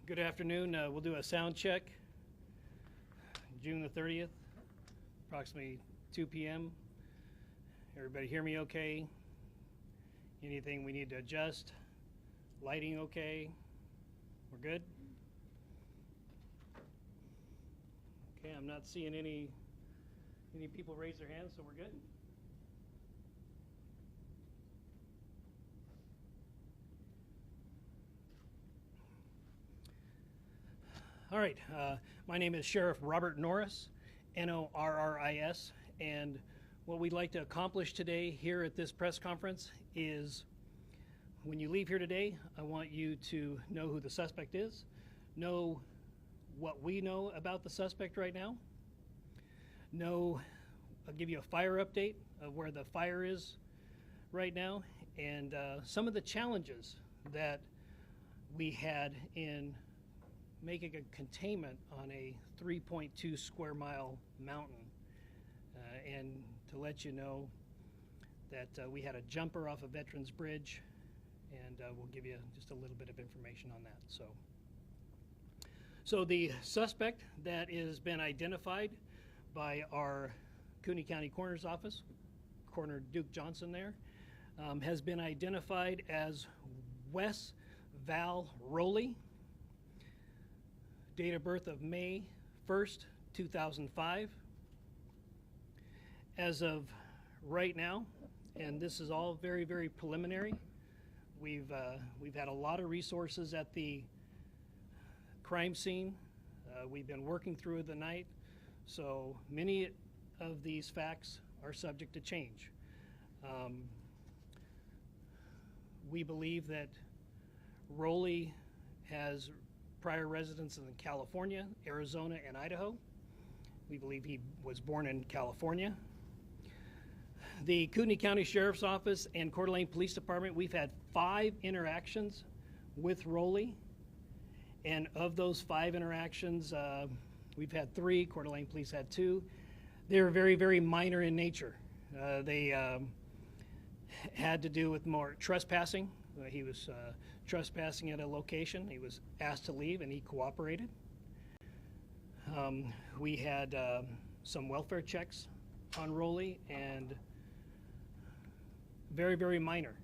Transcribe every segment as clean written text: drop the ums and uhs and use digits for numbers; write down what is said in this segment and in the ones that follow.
Good afternoon. We'll do a sound check. June the 30th, approximately 2 p.m. Everybody hear me okay? Anything we need to adjust? Lighting okay? We're good? Okay, I'm not seeing any people raise their hands, so we're good. All right, my name is Sheriff Robert Norris, Norris, and what we'd like to accomplish today here at this press conference is when you leave here today, I want you to know who the suspect is, know what we know about the suspect right now, I'll give you a fire update of where the fire is right now, and some of the challenges that we had in making a containment on a 3.2 square mile mountain, and to let you know that we had a jumper off a Veterans Bridge, and we'll give you just a little bit of information on that. So the suspect that has been identified by our Kootenai County Coroner's Office, Coroner Duke Johnson there, has been identified as Wes Val Rowley, date of birth of May 1st, 2005. As of right now, and this is all very, very preliminary, we've had a lot of resources at the crime scene. We've been working through the night, so many of these facts are subject to change. We believe that Rowley has prior residence in California, Arizona, and Idaho. We believe he was born in California. The Kootenai County Sheriff's Office and Coeur d'Alene Police Department, we've had 5 interactions with Rowley, and of those 5 interactions, we've had 3, Coeur d'Alene Police had 2. They were very, very minor in nature. They had to do with more trespassing. He was trespassing at a location. He was asked to leave, and he cooperated. We had some welfare checks on Rowley, and very, very minor.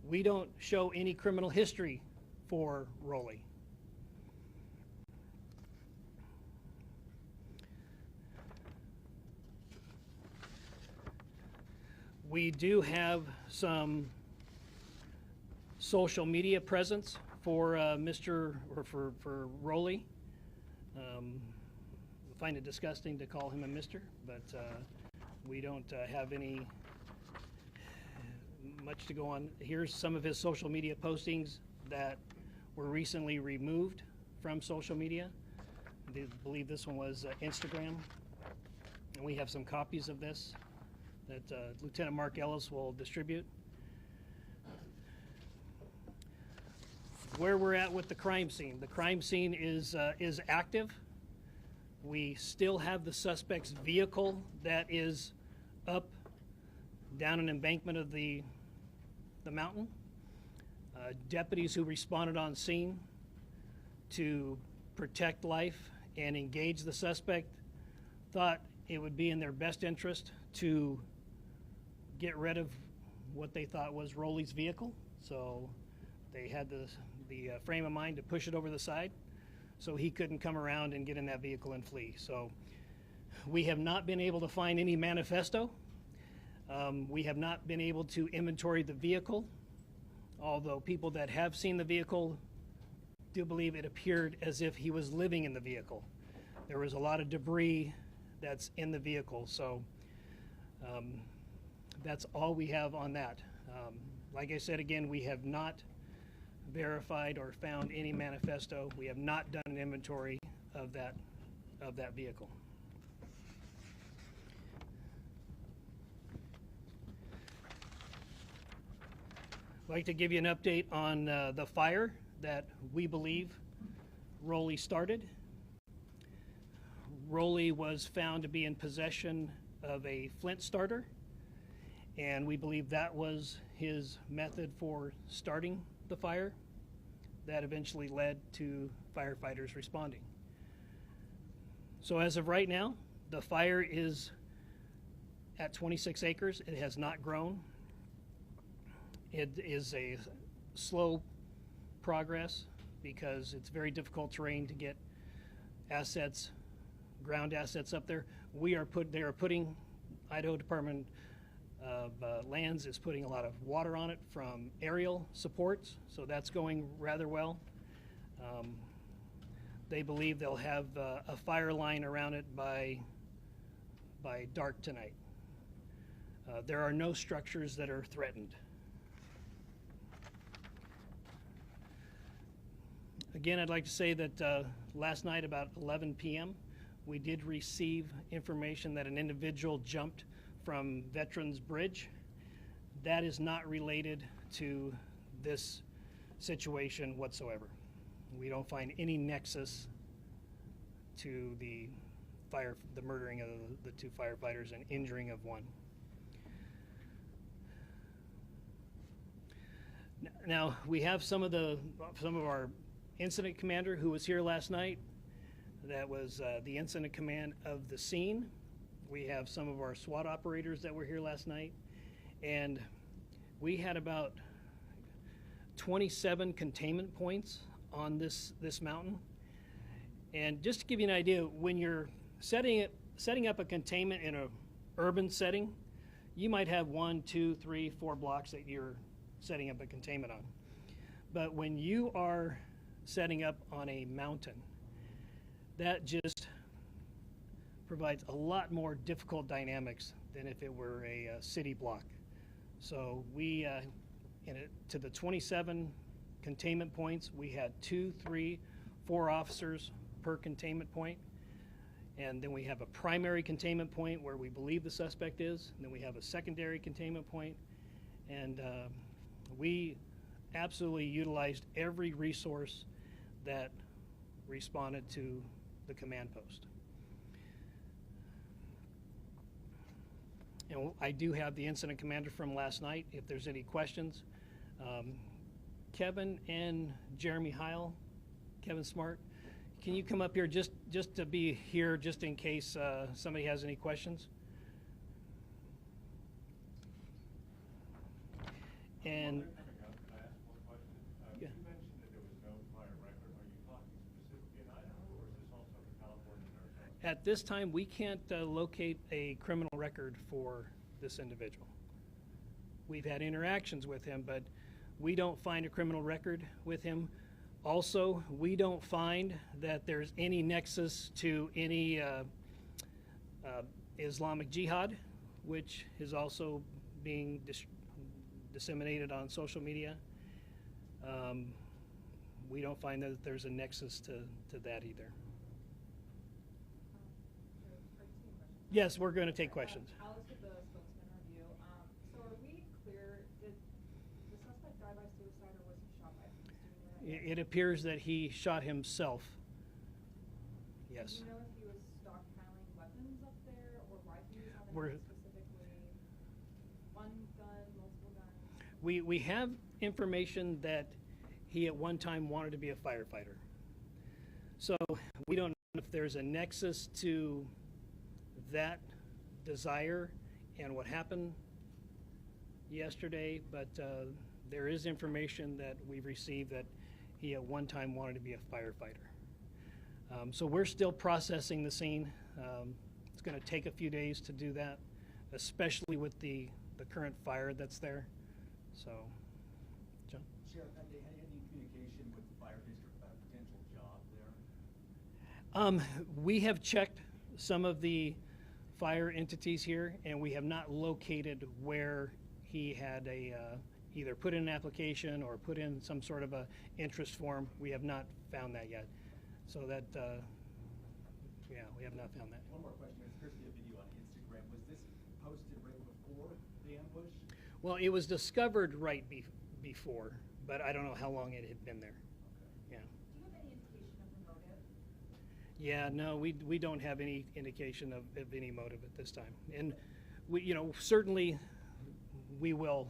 We don't show any criminal history for Rowley. We do have some social media presence for for Rowley. I find it disgusting to call him a Mr., but we don't have any much to go on. Here's some of his social media postings that were recently removed from social media. I believe this one was Instagram, and we have some copies of this that Lieutenant Mark Ellis will distribute. Where we're at with the crime scene. The crime scene is active. We still have the suspect's vehicle that is up down an embankment of the mountain. Deputies who responded on scene to protect life and engage the suspect thought it would be in their best interest to get rid of what they thought was Rowley's vehicle. So they had the frame of mind to push it over the side so he couldn't come around and get in that vehicle and flee. So we have not been able to find any manifesto. We have not been able to inventory the vehicle, although people that have seen the vehicle do believe it appeared as if he was living in the vehicle. There was a lot of debris that's in the vehicle, so that's all we have on that. Like I said again, we have not verified or found any manifesto. We have not done an inventory of that vehicle. I'd like to give you an update on the fire that we believe Rowley started. Rowley was found to be in possession of a flint starter, and we believe that was his method for starting the fire. that eventually led to firefighters responding. So as of right now, the fire is at 26 acres. It has not grown. It is a slow progress because it's very difficult terrain to get assets, ground assets up there. Idaho Department of Lands is putting a lot of water on it from aerial supports, so that's going rather well. They believe they'll have a fire line around it by dark tonight. There are no structures that are threatened. Again, I'd like to say that last night about 11 p.m. we did receive information that an individual jumped from Veterans Bridge. That is not related to this situation whatsoever. We don't find any nexus to the murdering of the two firefighters and injuring of one. Now we have some of our incident commander who was here last night. That was the incident command of the scene. We have some of our SWAT operators that were here last night, and we had about 27 containment points on this mountain. And just to give you an idea, when you're setting up a containment in an urban setting, you might have 1, 2, 3, 4 blocks that you're setting up a containment on. But when you are setting up on a mountain, that just provides a lot more difficult dynamics than if it were a city block. So we, to the 27 containment points, we had 2, 3, 4 officers per containment point. And then we have a primary containment point where we believe the suspect is. And then we have a secondary containment point. And we absolutely utilized every resource that responded to the command post. And I do have the incident commander from last night if there's any questions. Kevin and Jeremy Heil, Kevin Smart, can you come up here just to be here just in case somebody has any questions? And at this time, we can't locate a criminal record for this individual. We've had interactions with him, but we don't find a criminal record with him. Also, we don't find that there's any nexus to any Islamic Jihad, which is also being disseminated on social media. We don't find that there's a nexus to that either. Yes, we're going to take questions. I'll look at the spokesman review. So are we clear, did the suspect die by suicide or was he shot by a police? It appears that he shot himself. Yes. Do you know if he was stockpiling weapons up there or why he was having specifically one gun, multiple guns? We have information that he at one time wanted to be a firefighter. So we don't know if there's a nexus to that desire and what happened yesterday, but there is information that we've received that he at one time wanted to be a firefighter. So we're still processing the scene. It's going to take a few days to do that, especially with the current fire that's there. So, John? Sheriff, have they had any communication with the fire district about a potential job there? We have checked some of the fire entities here, and we have not located where he had either put in an application or put in some sort of a interest form. We have not found that yet. So that, yeah, we have not found that. One more question. There's supposed to be a video on Instagram. Was this posted right before the ambush? Well, it was discovered right before, but I don't know how long it had been there. Do Okay. Yeah. you have any indication of the motive? Yeah, no, we don't have any indication of any motive at this time. And we, certainly we will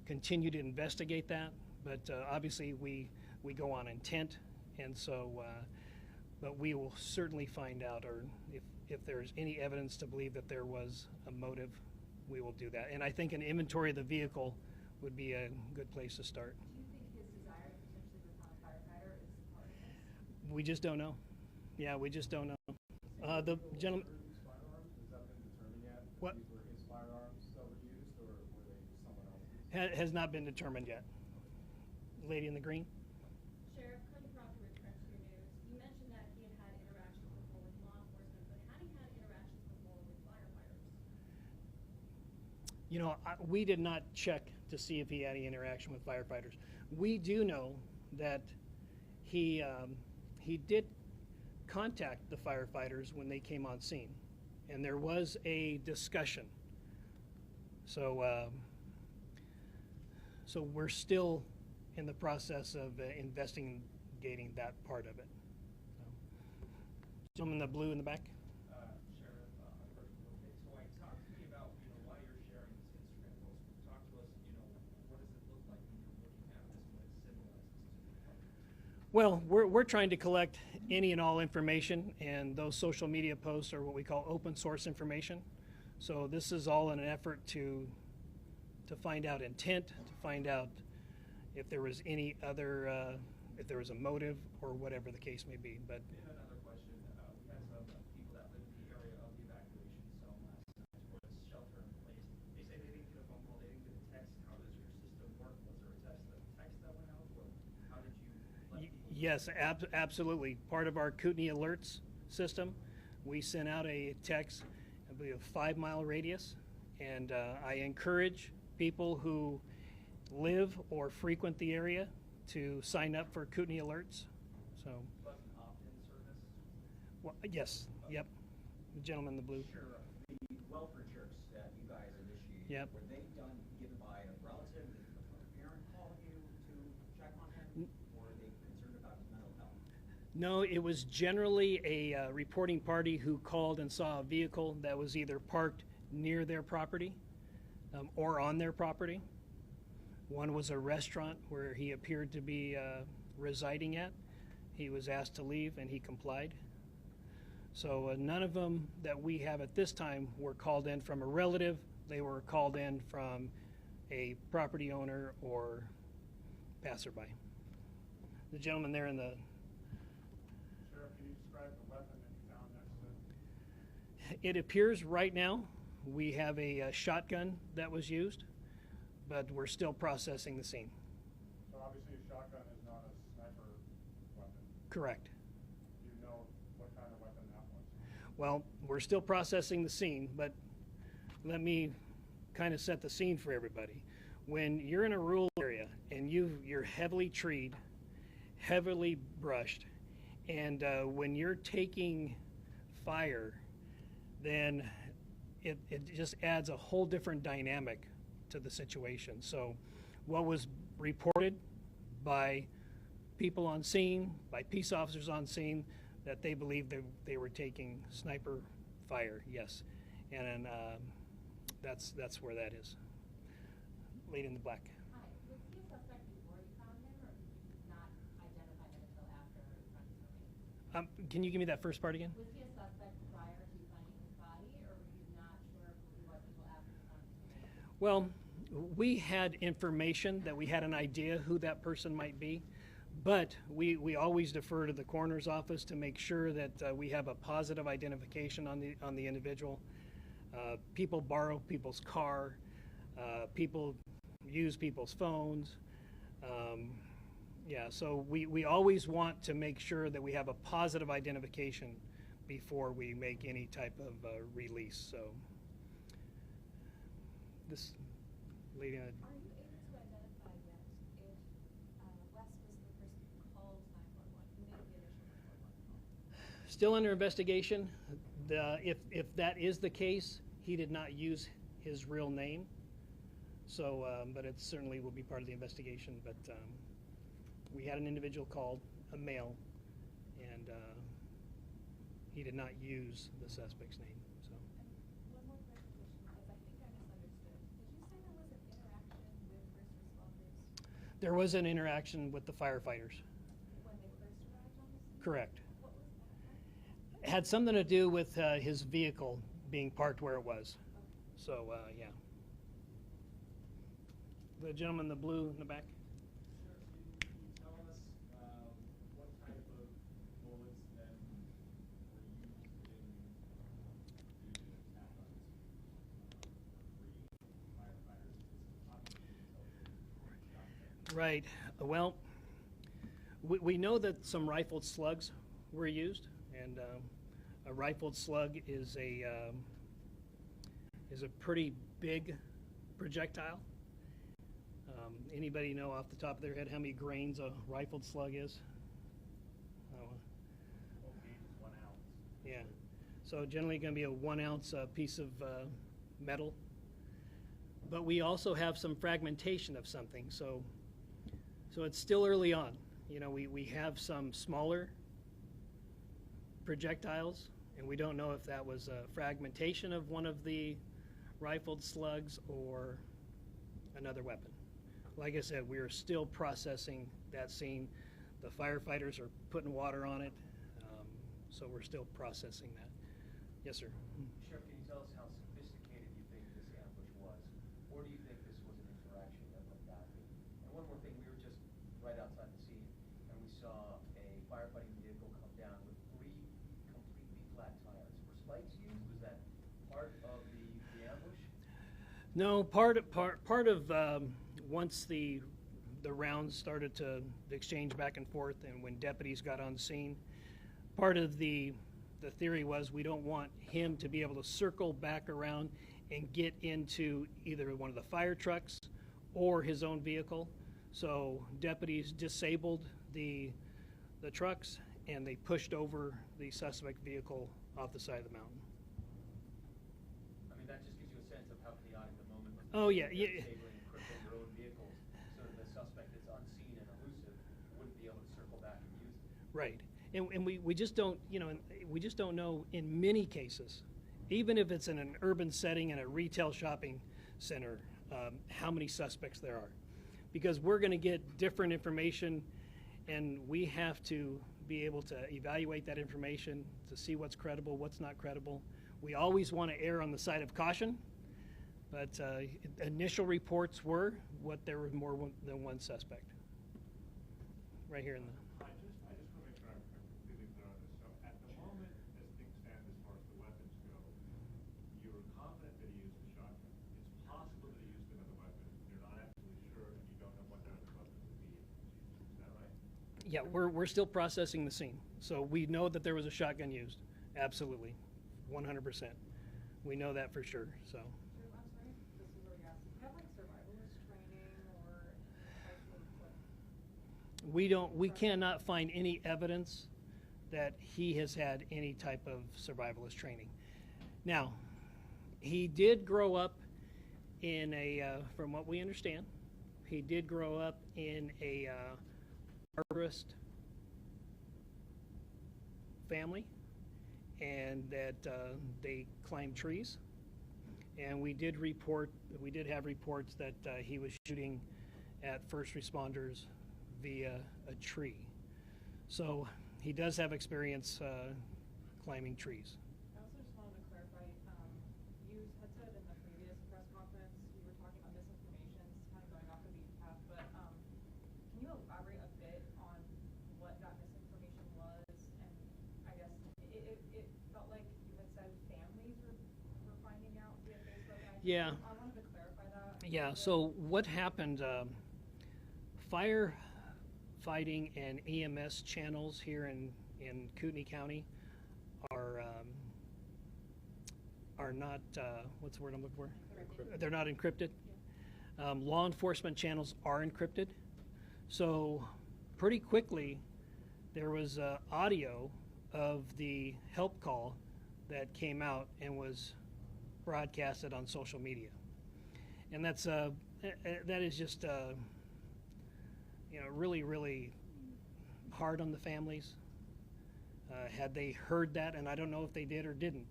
continue to investigate that, but obviously we go on intent, and so, but we will certainly find out, or if there's any evidence to believe that there was a motive, we will do that. And I think an inventory of the vehicle would be a good place to start. Do you think his desire to potentially become a firefighter is part of this? We just don't know. Yeah, we just don't know. The gentleman. Firearms, has that been determined yet? What? These were his firearms that were used, or were they someone else's? Has not been determined yet. Lady in the green. Sheriff, cutting across your news, you mentioned that he had had interactions before with law enforcement, but had he had interactions before with firefighters? You know, we did not check to see if he had any interaction with firefighters. We do know that he did contact the firefighters when they came on scene, and there was a discussion. So, so we're still in the process of investigating that part of it. So, gentleman in the blue in the back. Sheriff, talk to me about, why you're sharing this Instagram post. Talk to us, what does it look like when you're looking at this, when it symbolizes to the public? Well, we're trying to collect any and all information, and those social media posts are what we call open source information. So this is all in an effort to find out intent, to find out if there was any other, if there was a motive or whatever the case may be. But And another question, we had some people that live in the area of the evacuation zone last night for this shelter in place. They say they didn't get a phone call, they didn't get a text. How does your system work? Was there a text that went out, or how did you let people know? yes, absolutely. Part of our Kootenai alerts system, we sent out a text, I believe, a 5-mile radius, and I encourage people who live or frequent the area to sign up for Kootenai alerts. So, Was an opt-in service? well, yes, yep. The gentleman in the blue. Sure. The welfare checks that you guys initiated, Yep. were they given by a relative? Did a parent call you to check on him? Or are they concerned about his mental health? No, it was generally a reporting party who called and saw a vehicle that was either parked near their property or on their property. One was a restaurant where he appeared to be residing at. He was asked to leave, and he complied. So none of them that we have at this time were called in from a relative. They were called in from a property owner or passerby. The gentleman there in the... Sheriff, can you describe the weapon that you found next to it? It appears right now we have a shotgun that was used, but we're still processing the scene. So obviously a shotgun is not a sniper weapon. Correct. Do you know what kind of weapon that was? Well, we're still processing the scene, but let me kind of set the scene for everybody. When you're in a rural area and you're heavily treed, heavily brushed, and when you're taking fire, then it just adds a whole different dynamic to the situation. So what was reported by people on scene, by peace officers on scene, that they believed they were taking sniper fire, yes. And that's where that is. Lady in the black. Hi, was he a suspect before you found him, or did you not identify him until after you found his remains? Can you give me that first part again? Was he a suspect prior to you finding his body, or were you not sure who he was until after you found his remains? Well, we had information that we had an idea who that person might be, but we always defer to the coroner's office to make sure that we have a positive identification on the individual. People borrow people's car, people use people's phones. Yeah, so we always want to make sure that we have a positive identification before we make any type of release. So this lady on Are you able to identify yet if Wes was the person who called 911, who made the initial 911 call? still under investigation. If that is the case, he did not use his real name. So, but it certainly will be part of the investigation. But we had an individual called, a male, and he did not use the suspect's name. So, One more clarification, because I think I misunderstood. Did you say there was an interaction with first responders? there was an interaction with the firefighters. Correct. What was that? Had something to do with his vehicle being parked where it was. So, yeah. The gentleman in the blue in the back. Sheriff, can you tell us what type of bullets then were used in the attack on this three firefighters? Right. Well, we know that some rifled slugs were used, and a rifled slug is a pretty big projectile. Anybody know off the top of their head how many grains a rifled slug is? Oh, Okay, just 1 ounce. yeah. So generally going to be a 1 ounce piece of metal. But we also have some fragmentation of something. So it's still early on. You know, we have some smaller projectiles, and we don't know if that was a fragmentation of one of the rifled slugs or another weapon. Like I said, we are still processing that scene. The firefighters are putting water on it, so we're still processing that. Yes, sir. Sheriff, can you tell us how sophisticated you think this ambush was? Or do you think this was an interaction that went badly? And one more thing, we were just right outside the scene, and we saw a firefighting vehicle come down with 3 completely flat tires. Were spikes used? Was that part of the ambush? No, part of once the rounds started to exchange back and forth, and when deputies got on scene, part of the theory was we don't want him to be able to circle back around and get into either one of the fire trucks or his own vehicle. So deputies disabled the trucks, and they pushed over the suspect vehicle off the side of the mountain. I mean, that just gives you a sense of how chaotic the moment was. Oh, yeah, yeah. Disabling and crippling your own vehicles so that the suspect that's unseen and elusive wouldn't be able to circle back and use it. Right. And we just don't, you know, we just don't know in many cases, even if it's in an urban setting in a retail shopping center, how many suspects there are. Because we're going to get different information, and we have to be able to evaluate that information to see what's credible, what's not credible. We always want to err on the side of caution, but initial reports were there was more than one suspect. Right here in the... I just want to make sure I'm completely clear on this. So at the moment, as things stand as far as the weapons go, you're confident that he used a shotgun. It's possible that he used another weapon. You're not absolutely sure, and you don't know what that other weapon would be. Is that right? Yeah, we're still processing the scene. So we know that there was a shotgun used. Absolutely. 100%. We know that for sure. So Sure, I'm sorry, this is already asked. Do you have like survivalist training or type of like? we cannot find any evidence that he has had any type of survivalist training. Now, he did grow up in a, from what we understand, he did grow up in a arborist family, and that they climbed trees. And we did have reports that he was shooting at first responders via a tree. So he does have experience climbing trees. I also just wanted to clarify, you had said in the previous press conference, you were talking about misinformation, it's kind of going off the beaten path, but can you elaborate a bit on what that misinformation was? And I guess it felt like you had said families were finding out via Facebook. And Yeah. I wanted to clarify that. Yeah, so what happened, firefighting and EMS channels here in Kootenai County are not, what's the word I'm looking for? Encrypted. They're not encrypted. Law enforcement channels are encrypted. So pretty quickly, there was audio of the help call that came out and was broadcasted on social media. And that is just, really, really hard on the families. Had they heard that, and I don't know if they did or didn't,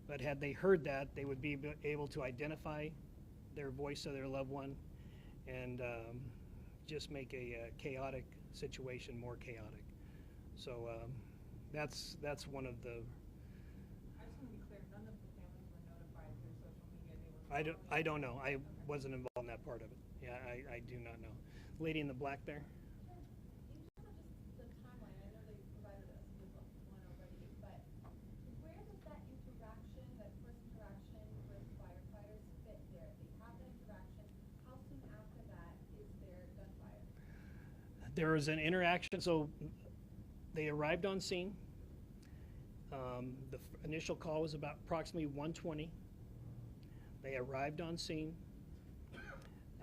but had they heard that, they would be able to identify their voice of their loved one and just make a chaotic situation more chaotic. So That's one of the. I just want to be clear, none of the families were notified through social media. They were. I don't know. I Okay. wasn't involved in that part of it. Yeah, I do not know. Lady in the black there. In terms of just the timeline, I know they provided us with one already, but where does that interaction, that first interaction with firefighters fit there? They have that interaction. How soon after that is there gunfire? There was an interaction. So they arrived on scene. The initial call was about approximately 1:20. They arrived on scene.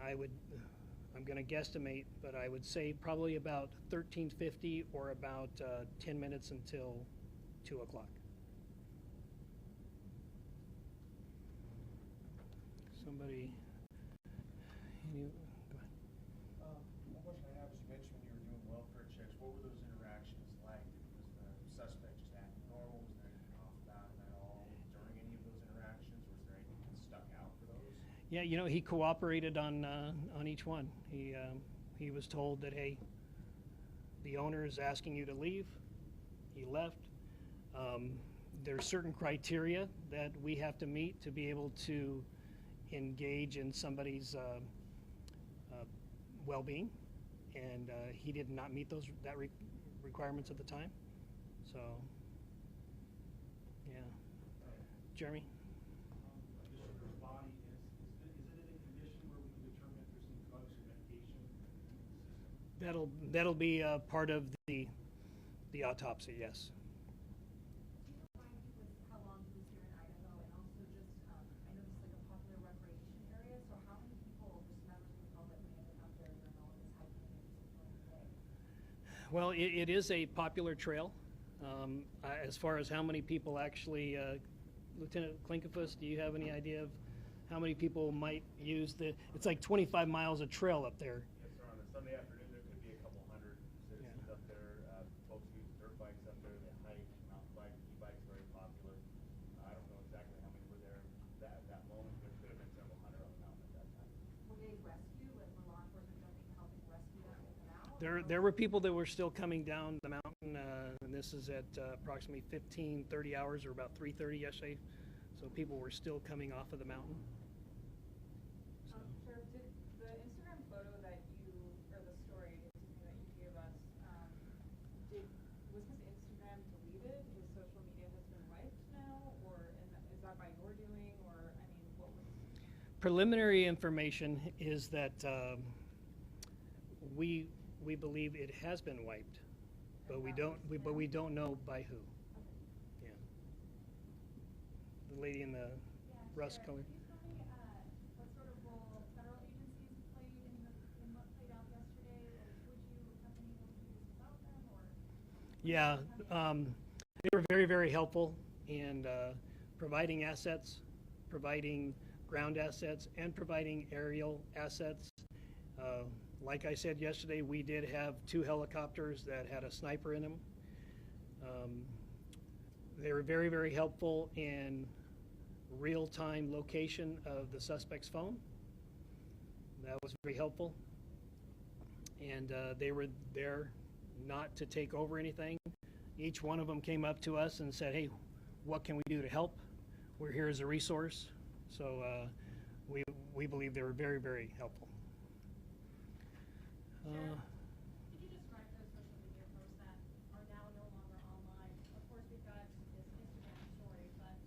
I'm going to guesstimate, but I would say probably about 13:50 or about 10 minutes until 2 o'clock. Somebody, go ahead. One question I have is, you mentioned when you were doing welfare checks, what were those interactions like? Was the suspect just acting normal? Was there anything off about him at all during any of those interactions? Was there anything that stuck out for those? Yeah, he cooperated on each one. He was told that, hey, the owner is asking you to leave. He left. There's certain criteria that we have to meet to be able to engage in somebody's well-being, and he did not meet those requirements at the time. So, yeah, Jeremy. Bishop's body, is it in a condition where we can determine if there's any drugs or medication in the system? That'll be part of the autopsy. Yes. Do you remind me with how long he was here in Idaho, and also just, I know this is like a popular recreation area, so how many people, just members of the public, may have been out there during all of this hiking and exploring today? Well, it is a popular trail. As far as how many people actually, Lieutenant Klinkefus, do you have any idea of how many people might use it's like 25 miles of trail up there. Yes, sir. On a Sunday afternoon, there could be a couple hundred citizens up there. Folks use dirt bikes up there. They hike, mountain bike, e-bikes, very popular. I don't know exactly how many were there at that moment, but there could have been several hundred on the mountain at that time. Were they rescued, like were law enforcement jumping, helping rescue them, get them out? There were people that were still coming down the mountain, and this is at approximately 30 hours, or about 3:30 yesterday. So people were still coming off of the mountain. Sheriff, did the Instagram photo that you, or the story, excuse me, that you gave us, was his Instagram deleted? His social media has been wiped now, or is that by your doing, or I mean, what was? Preliminary information is that we believe it has been wiped, but we don't know by who. Yeah. The lady in the rust color. Can you tell me what sort of role federal agencies played in what played out yesterday, or would you have been able to do this without them, or? Yeah, they were very, very helpful in providing assets, providing ground assets, and providing aerial assets. Like I said yesterday, we did have 2 helicopters that had a sniper in them. They were very, very helpful in real-time location of the suspect's phone. That was very helpful. And they were there not to take over anything. Each one of them came up to us and said, hey, what can we do to help? We're here as a resource. So we believe they were very, very helpful. Could you describe those social media posts that are now no longer online? Of course, we've got this Instagram story, but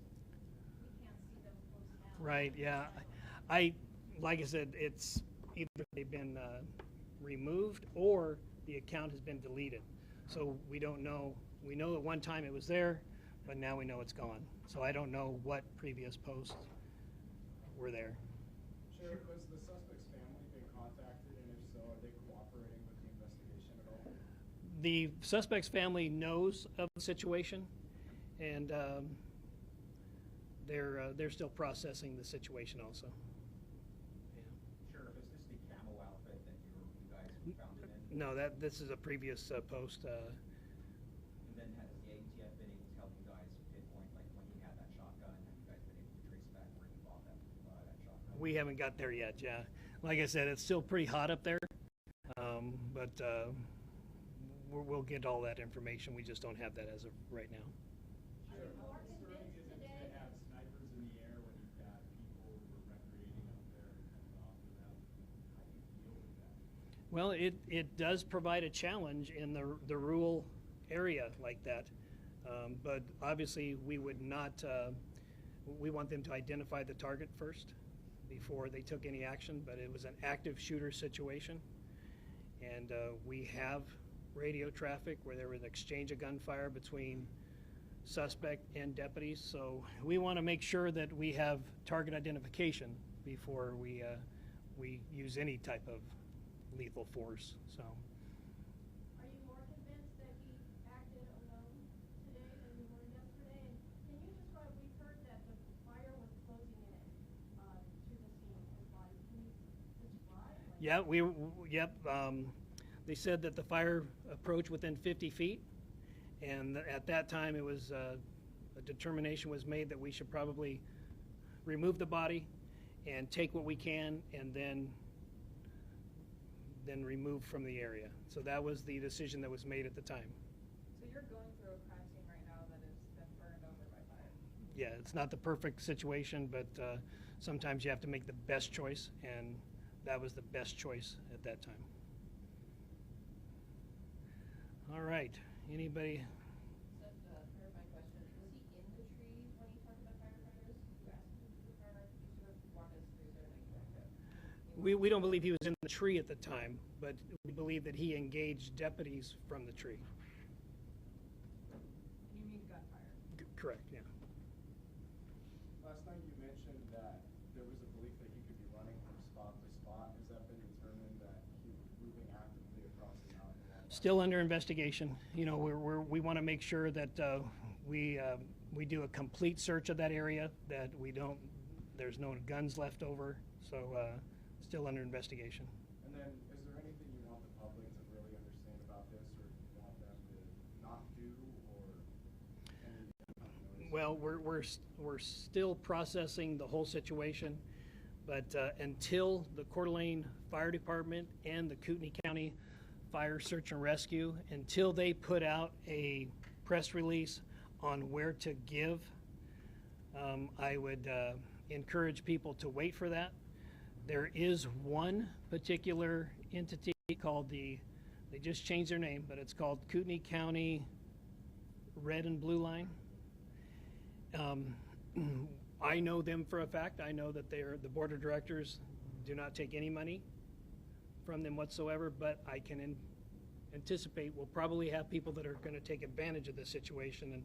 we can't see those posts now. Right, yeah. Like I said, it's either they've been removed or the account has been deleted. So we don't know. We know at one time it was there, but now we know it's gone. So I don't know what previous posts were there. Sheriff, has the suspect's family been contacted, and if so, are they cooperating with the investigation at all? The suspect's family knows of the situation, and they're still processing the situation also. Sheriff, is this the camo outfit that you guys found it in? No, this is a previous post. And then has the ATF been able to help you guys pinpoint, like when he had that shotgun, have you guys been able to trace back where he bought that shotgun? We haven't got there yet, yeah. Like I said, it's still pretty hot up there, but we'll get all that information. We just don't have that as of right now. Are you more convinced To today? have snipers in the air when you've got people who are recreating out there and coming off of them, how do you deal with that? Well, it does provide a challenge in the rural area like that. But obviously, we would not, we want them to identify the target first before they took any action, but it was an active shooter situation. And we have radio traffic where there was an exchange of gunfire between suspect and deputies. So we want to make sure that we have target identification before we use any type of lethal force. So. Are you more convinced that he acted alone today than you were yesterday? And can you describe, we've heard that the fire was closing in to the scene and body. Can you describe? Yeah, they said that the fire approached within 50 feet, and at that time it was a determination was made that we should probably remove the body and take what we can, and then remove from the area. So that was the decision that was made at the time. So you're going through a crime scene right now that has been burned over by fire. Yeah, it's not the perfect situation, but sometimes you have to make the best choice, and that was the best choice at that time. All right, anybody? Just a clarifying question. Was he in the tree when he talked about firefighters? You asked him to the firefighter. Could you sort of walk us through sort of like We don't believe he was in the tree at the time, but we believe that he engaged deputies from the tree. And you mean gunfire? Correct, yeah. Last night you mentioned that there was a belief that he could be running from spot to spot. Has that been determined that he was moving actively across the mountain? Still under investigation. You know, we want to make sure that we do a complete search of that area, that there's no guns left over. So still under investigation. And then, is there anything you want the public to really understand about this, or you want them to not do, or any? Well, we're still processing the whole situation, but until the Coeur d'Alene Fire Department and the Kootenai County Fire Search and Rescue, until they put out a press release on where to give, I would encourage people to wait for that. There is one particular entity called they just changed their name, but it's called Kootenai County Red and Blue Line. I know them for a fact. I know that the board of directors do not take any money from them whatsoever, but I can anticipate we'll probably have people that are going to take advantage of this situation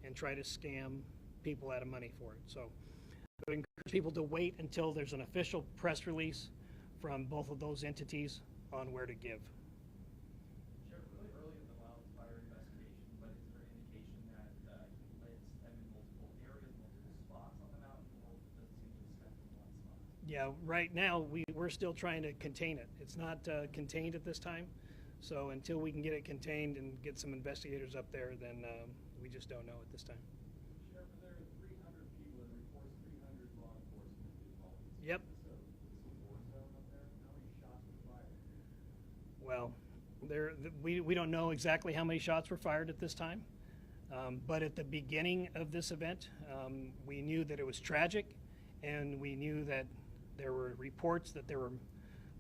and try to scam people out of money for it. So I would encourage people to wait until there's an official press release from both of those entities on where to give. Sheriff, really early in the wildfire investigation, but is there indication that he lit them in multiple areas, multiple spots on the mountain, or does it seem to be spent in one spot? Yeah, right now we're still trying to contain it. It's not contained at this time. So until we can get it contained and get some investigators up there, then we just don't know at this time. Sheriff, there are 300 people that reports 300 law enforcement involved. Yep. It's a war zone up there. How many shots were fired? Well, we don't know exactly how many shots were fired at this time, but at the beginning of this event, we knew that it was tragic, and we knew that there were reports that there were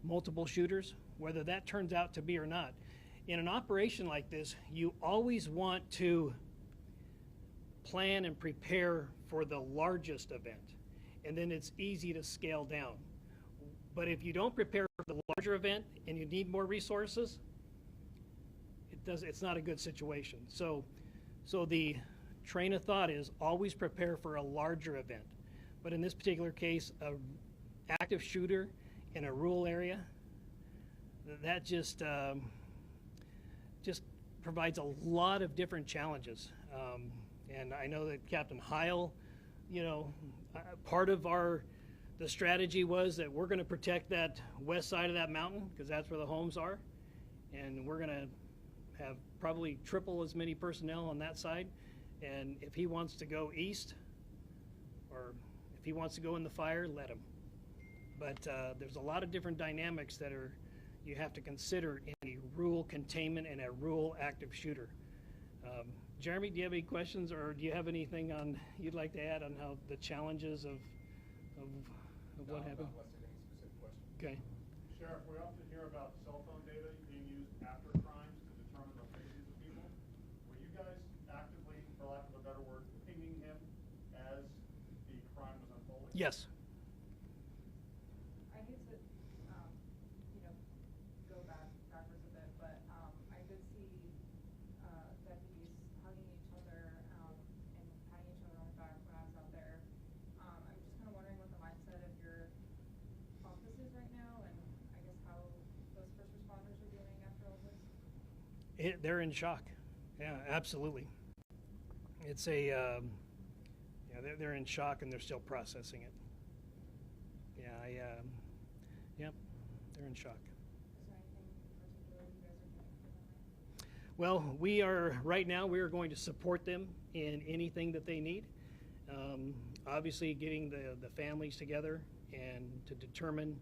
multiple shooters. Whether that turns out to be or not, in an operation like this, you always want to plan and prepare for the largest event, and then it's easy to scale down. But if you don't prepare for the larger event and you need more resources, it's not a good situation. So the train of thought is always prepare for a larger event. But in this particular case, an active shooter in a rural area, that just provides a lot of different challenges. And I know that Captain Heil, part of the strategy was that we're going to protect that west side of that mountain because that's where the homes are, and we're going to have probably triple as many personnel on that side. And if he wants to go east, or if he wants to go in the fire, let him. But there's a lot of different dynamics that are you have to consider in a rural containment and a rural active shooter. Jeremy, do you have any questions, or do you have anything on you'd like to add on how the challenges of what happened? Not unless there's any specific question. Okay. Sheriff, we often hear about cell phone data being used after crimes to determine locations of people. Were you guys actively, for lack of a better word, pinging him as the crime was unfolding? Yes. I hate to, go backwards a bit, but I did see deputies hugging each other and patting each other on the back when I was out there. I'm just kind of wondering what the mindset of your office is right now, and I guess how those first responders are doing after all this. They're in shock. Yeah, absolutely. It's a they're in shock and they're still processing it. Yeah, yep, they're in shock. Is there anything in particular you guys are doing for them? Well, right now we are going to support them in anything that they need. Obviously, getting the families together and to determine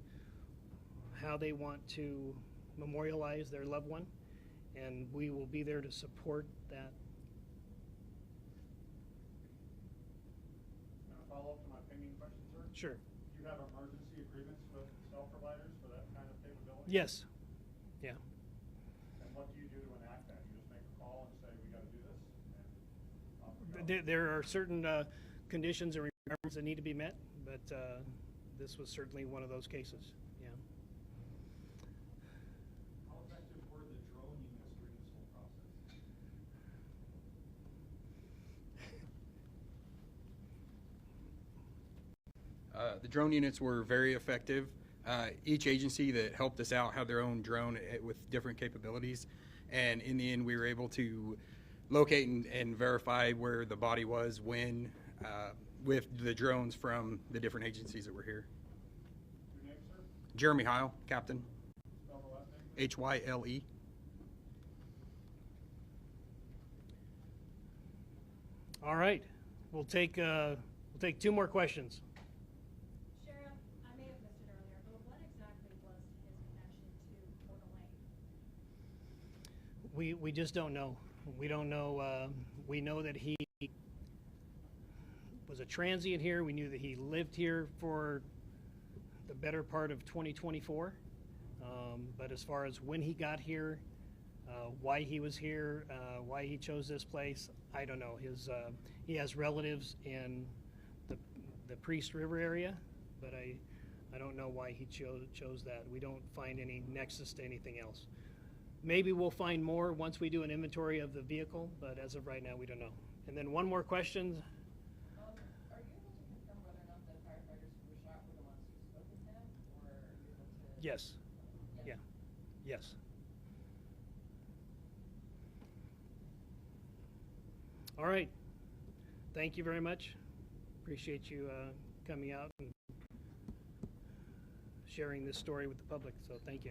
how they want to memorialize their loved one, and we will be there to support that. And a follow-up to my pinging question, sir? Sure. Do you have emergency agreements with cell providers for that kind of capability? Yes. Yeah. And what do you do to enact that? You just make a call and say, we got to do this? And off we go? There are certain conditions and requirements that need to be met, but this was certainly one of those cases. Yeah. How effective were the drone units during this whole process? The drone units were very effective. Each agency that helped us out had their own drone with different capabilities, and in the end we were able to locate and verify where the body was when with the drones from the different agencies that were here. Your name, sir? Jeremy Heil, Captain. Spell the last name, please. H-Y-L-E. All right. We'll take two more questions. Sheriff, I may have missed it earlier, but what exactly was his connection to Kootenai? We just don't know. We don't know. We know that he was a transient here. We knew that he lived here for the better part of 2024. But as far as when he got here, why he was here, why he chose this place, I don't know. He has relatives in the Priest River area, but I don't know why he chose that. We don't find any nexus to anything else. Maybe we'll find more once we do an inventory of the vehicle, but as of right now, we don't know. And then one more question. Are you able to confirm whether or not the firefighters who were shot were the ones who spoke with him, or are you able to? Yes. Yeah. Yes. All right. Thank you very much. Appreciate you coming out and sharing this story with the public. So thank you.